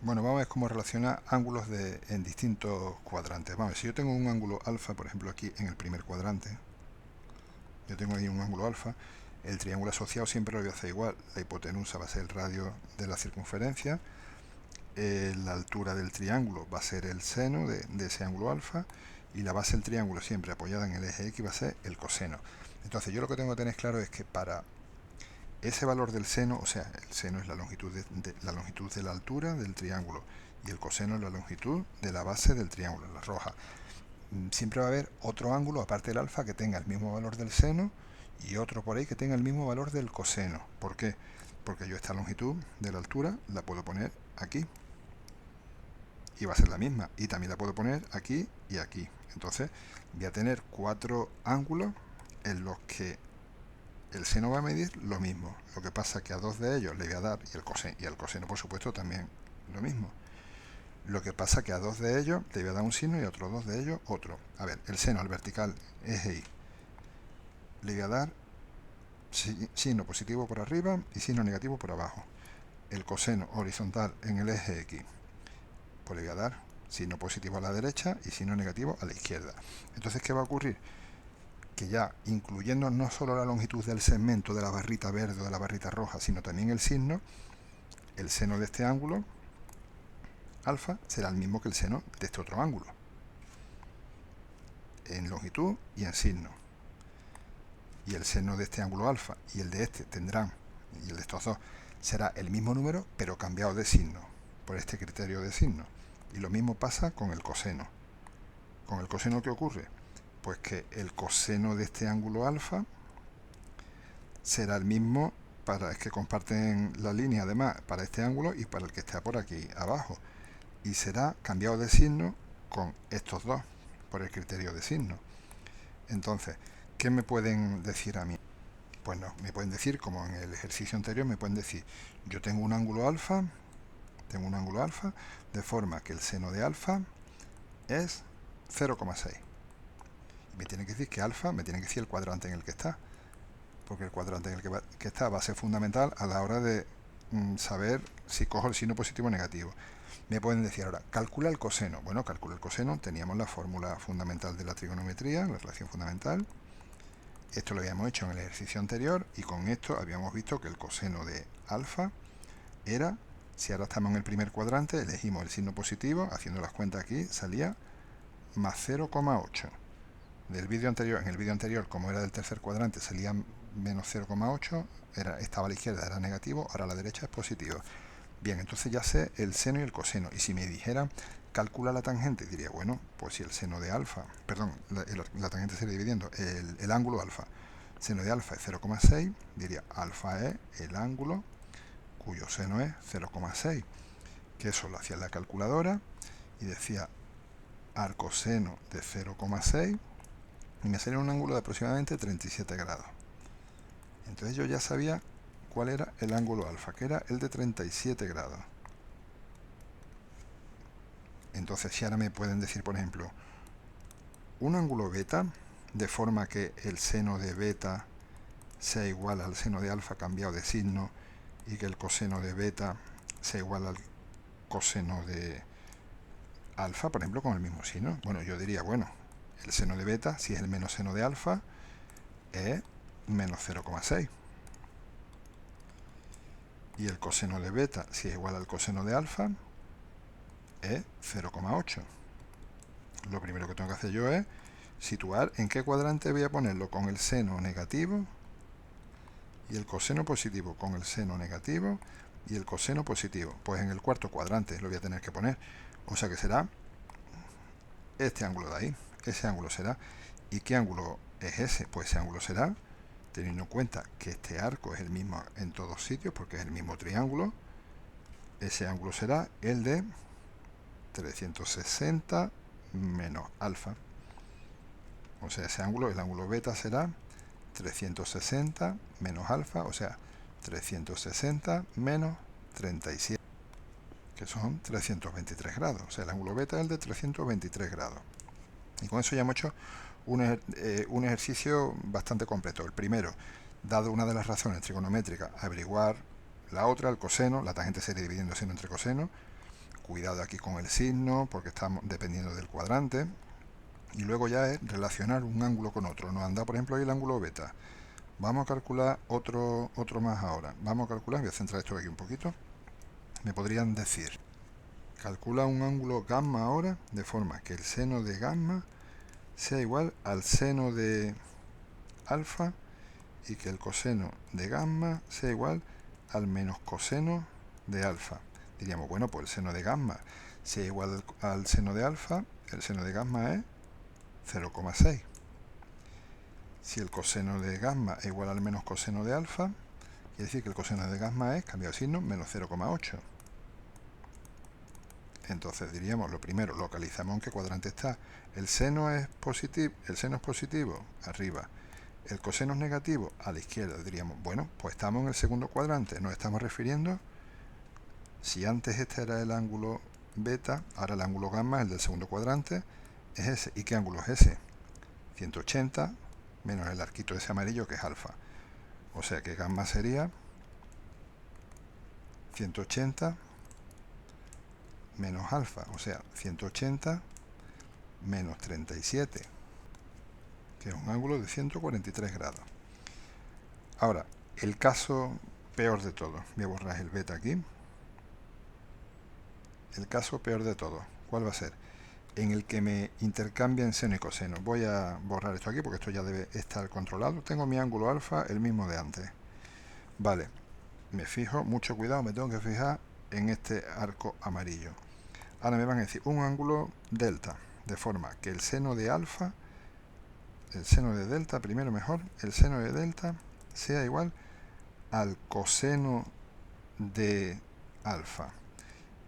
Bueno, vamos a ver cómo relacionar ángulos en distintos cuadrantes. Vamos a ver, si yo tengo un ángulo alfa, por ejemplo aquí en el primer cuadrante, yo tengo ahí un ángulo alfa, el triángulo asociado siempre lo voy a hacer igual. La hipotenusa va a ser el radio de la circunferencia, la altura del triángulo va a ser el seno de ese ángulo alfa, y la base del triángulo siempre apoyada en el eje X va a ser el coseno. Entonces yo lo que tengo que tener claro es que para ese valor del seno, o sea, el seno es la longitud de la altura del triángulo y el coseno es la longitud de la base del triángulo, la roja. Siempre va a haber otro ángulo aparte del alfa que tenga el mismo valor del seno y otro por ahí que tenga el mismo valor del coseno. ¿Por qué? Porque yo esta longitud de la altura la puedo poner aquí y va a ser la misma, y también la puedo poner aquí y aquí. Entonces voy a tener 4 ángulos en los que el seno va a medir lo mismo. Lo que pasa es que a 2 de ellos le voy a dar, y el coseno por supuesto también lo mismo. Lo que pasa es que a 2 de ellos le voy a dar un signo y a otros 2 de ellos otro. A ver, el seno al vertical eje Y le voy a dar signo positivo por arriba y signo negativo por abajo. El coseno horizontal en el eje X, pues le voy a dar signo positivo a la derecha y signo negativo a la izquierda. Entonces, ¿qué va a ocurrir? Que ya incluyendo no solo la longitud del segmento de la barrita verde o de la barrita roja, sino también el signo, el seno de este ángulo alfa será el mismo que el seno de este otro ángulo, en longitud y en signo. Y el seno de este ángulo alfa y el de este tendrán, y el de estos dos, será el mismo número, pero cambiado de signo, por este criterio de signo. Y lo mismo pasa con el coseno. ¿Con el coseno qué ocurre? Pues que el coseno de este ángulo alfa será el mismo para es que comparten la línea además para este ángulo y para el que está por aquí abajo, y será cambiado de signo con estos dos por el criterio de signo. Entonces, ¿qué me pueden decir a mí? Pues no, me pueden decir, como en el ejercicio anterior, me pueden decir, yo tengo un ángulo alfa de forma que el seno de alfa es 0,6. Me tienen que decir que alfa, me tienen que decir el cuadrante en el que está, porque el cuadrante en el que está va a ser fundamental a la hora de saber si cojo el signo positivo o negativo. Me pueden decir ahora, calcula el coseno. Bueno, calcula el coseno, teníamos la fórmula fundamental de la trigonometría, la relación fundamental. Esto lo habíamos hecho en el ejercicio anterior y con esto habíamos visto que el coseno de alfa era, si ahora estamos en el primer cuadrante, elegimos el signo positivo, haciendo las cuentas aquí, salía más 0,8. Del vídeo anterior, en el vídeo anterior, como era del tercer cuadrante, salía menos 0,8, estaba a la izquierda, era negativo, ahora a la derecha es positivo. Bien, entonces ya sé el seno y el coseno, y si me dijeran calcula la tangente, diría, bueno, pues si el seno de alfa, perdón, la tangente sería dividiendo el ángulo alfa, seno de alfa es 0,6, diría alfa es el ángulo cuyo seno es 0,6, que eso lo hacía en la calculadora y decía arcoseno de 0,6 y me salía un ángulo de aproximadamente 37 grados. Entonces yo ya sabía cuál era el ángulo alfa, que era el de 37 grados. Entonces, si ahora me pueden decir, por ejemplo, un ángulo beta, de forma que el seno de beta sea igual al seno de alfa cambiado de signo y que el coseno de beta sea igual al coseno de alfa, por ejemplo, con el mismo signo. Bueno, yo diría, bueno, el seno de beta, si es el menos seno de alfa, es menos 0,6. Y el coseno de beta, si es igual al coseno de alfa, es 0,8. Lo primero que tengo que hacer yo es situar en qué cuadrante voy a ponerlo, con el seno negativo y el coseno positivo, con el seno negativo y el coseno positivo. Pues en el cuarto cuadrante lo voy a tener que poner. O sea que será este ángulo de ahí, ese ángulo será. ¿Y qué ángulo es ese? Pues ese ángulo será, teniendo en cuenta que este arco es el mismo en todos sitios, porque es el mismo triángulo, ese ángulo será el de 360 menos alfa. O sea, ese ángulo, el ángulo beta será 360 menos alfa, o sea, 360 menos 37, que son 323 grados. O sea, el ángulo beta es el de 323 grados. Y con eso ya hemos hecho un ejercicio bastante completo. El primero, dado una de las razones trigonométricas, averiguar la otra, el coseno, la tangente sería dividiendo seno entre coseno. cuidado aquí con el signo, porque estamos dependiendo del cuadrante. Y luego ya es relacionar un ángulo con otro. Nos anda, por ejemplo, ahí el ángulo beta. Vamos a calcular otro más ahora. Vamos a calcular, voy a centrar esto aquí un poquito. Me podrían decir, calcula un ángulo gamma ahora, de forma que el seno de gamma sea igual al seno de alfa y que el coseno de gamma sea igual al menos coseno de alfa. Diríamos, bueno, pues el seno de gamma sea igual al seno de alfa, el seno de gamma es 0,6. Si el coseno de gamma es igual al menos coseno de alfa, quiere decir que el coseno de gamma es, cambiado de signo, menos 0,8. Entonces diríamos, lo primero, localizamos en qué cuadrante está. El seno es positivo, arriba. El coseno es negativo, a la izquierda. Diríamos, bueno, pues estamos en el segundo cuadrante. Nos estamos refiriendo, si antes este era el ángulo beta, ahora el ángulo gamma, el del segundo cuadrante, es ese. ¿Y qué ángulo es ese? 180 menos el arquito ese amarillo que es alfa. O sea que gamma sería 180 menos alfa, o sea, 180 menos 37, que es un ángulo de 143 grados. Ahora, el caso peor de todo, voy a borrar el beta aquí. El caso peor de todo, ¿cuál va a ser? En el que me intercambian seno y coseno. Voy a borrar esto aquí porque esto ya debe estar controlado. Tengo mi ángulo alfa, el mismo de antes. Vale, me fijo, mucho cuidado, me tengo que fijar en este arco amarillo. Ahora me van a decir un ángulo delta, de forma que el seno de alfa, el seno de delta, primero mejor, el seno de delta sea igual al coseno de alfa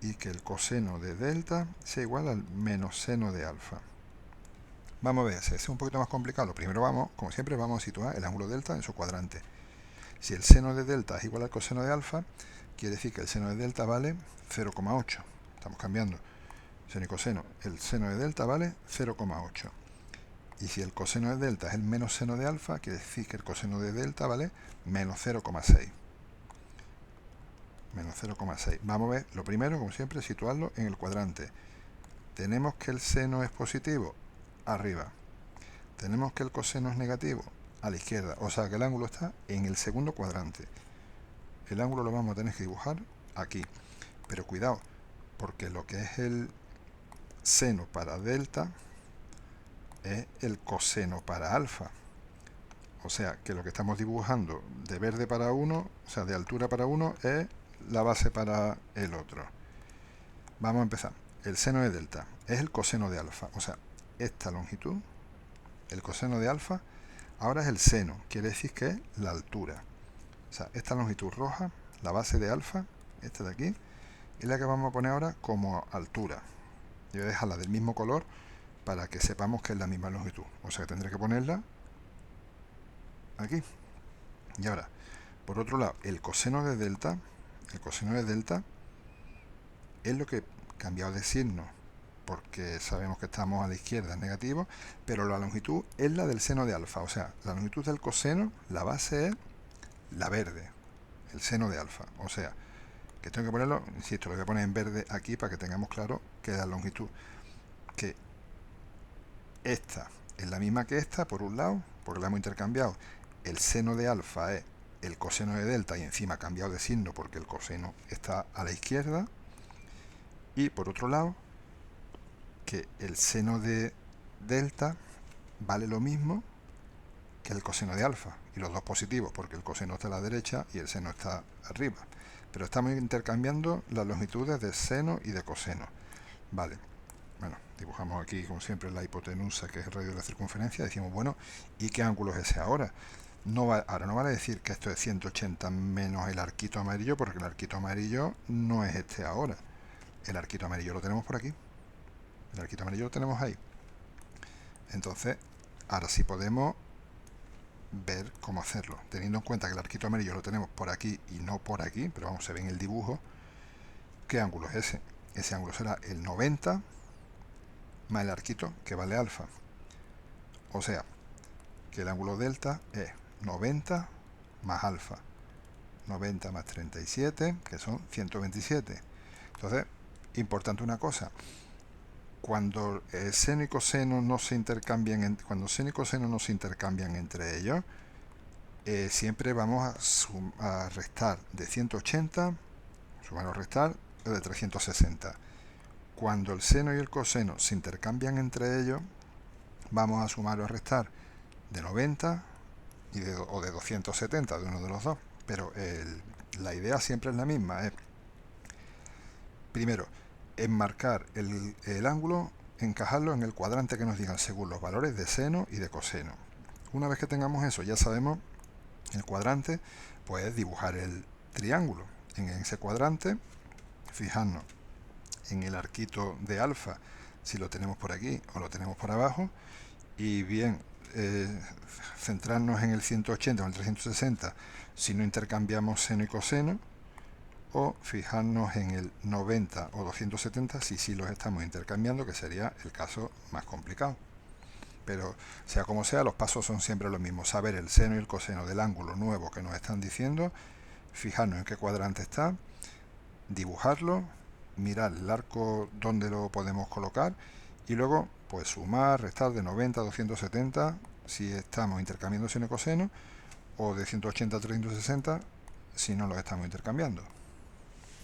y que el coseno de delta sea igual al menos seno de alfa. Vamos a ver, si es un poquito más complicado, primero vamos, como siempre, vamos a situar el ángulo delta en su cuadrante. Si el seno de delta es igual al coseno de alfa, quiere decir que el seno de delta vale 0,8. Estamos cambiando seno y coseno. El seno de delta vale 0,8. Y si el coseno de delta es el menos seno de alfa, quiere decir que el coseno de delta vale menos 0,6. Menos 0,6. Vamos a ver, lo primero, como siempre, situarlo en el cuadrante. Tenemos que el seno es positivo, arriba. Tenemos que el coseno es negativo, a la izquierda. O sea que el ángulo está en el segundo cuadrante. El ángulo lo vamos a tener que dibujar aquí. Pero cuidado, porque lo que es el seno para delta es el coseno para alfa. O sea que lo que estamos dibujando de verde para uno, o sea de altura para uno, es la base para el otro. Vamos a empezar. El seno de delta es el coseno de alfa. O sea, esta longitud, el coseno de alfa, ahora es el seno. Quiere decir que es la altura. O sea, esta longitud roja, la base de alfa, esta de aquí, es la que vamos a poner ahora como altura. Yo voy a dejarla del mismo color para que sepamos que es la misma longitud. O sea que tendré que ponerla aquí. Y ahora, por otro lado, el coseno de delta es lo que he cambiado de signo, porque sabemos que estamos a la izquierda, es negativo, pero la longitud es la del seno de alfa. O sea, la longitud del coseno, la base es la verde, el seno de alfa. O sea, que tengo que ponerlo, insisto, lo voy a poner en verde aquí para que tengamos claro que la longitud, que esta es la misma que esta, por un lado, porque la hemos intercambiado. El seno de alfa es el coseno de delta y encima ha cambiado de signo porque el coseno está a la izquierda. Y por otro lado, que el seno de delta vale lo mismo que el coseno de alfa, y los dos positivos, porque el coseno está a la derecha y el seno está arriba. Pero estamos intercambiando las longitudes de seno y de coseno. Vale, bueno, dibujamos aquí, como siempre, la hipotenusa, que es el radio de la circunferencia. Decimos, bueno, ¿y qué ángulo es ese ahora? Ahora no vale decir que esto es 180 menos el arquito amarillo, porque el arquito amarillo no es este ahora. El arquito amarillo lo tenemos por aquí. El arquito amarillo lo tenemos ahí. Entonces, ahora sí podemos ver cómo hacerlo. Teniendo en cuenta que el arquito amarillo lo tenemos por aquí y no por aquí, pero vamos, se ve en el dibujo. ¿Qué ángulo es ese? Ese ángulo será el 90 más el arquito, que vale alfa. O sea, que el ángulo delta es 90 más alfa. 90 más 37, que son 127. Entonces, Importante una cosa, cuando seno y coseno no se intercambian, cuando seno y coseno no se intercambian entre ellos, siempre vamos a restar de 180, sumar o restar de 360. Cuando el seno y el coseno se intercambian entre ellos, vamos a sumar o restar de 90 o de 270, de uno de los dos. Pero la idea siempre es la misma. Primero, enmarcar el ángulo, encajarlo en el cuadrante que nos digan según los valores de seno y de coseno. Una vez que tengamos eso, ya sabemos el cuadrante, pues dibujar el triángulo. En ese cuadrante, fijarnos en el arquito de alfa, si lo tenemos por aquí o lo tenemos por abajo, y bien centrarnos en el 180 o en el 360 si no intercambiamos seno y coseno, o fijarnos en el 90 o 270 si sí los estamos intercambiando, que sería el caso más complicado. Pero sea como sea, los pasos son siempre los mismos: saber el seno y el coseno del ángulo nuevo que nos están diciendo, fijarnos en qué cuadrante está, dibujarlo, mirar el arco donde lo podemos colocar y luego pues sumar, restar de 90 a 270 si estamos intercambiando seno y coseno, o de 180 a 360 si no los estamos intercambiando.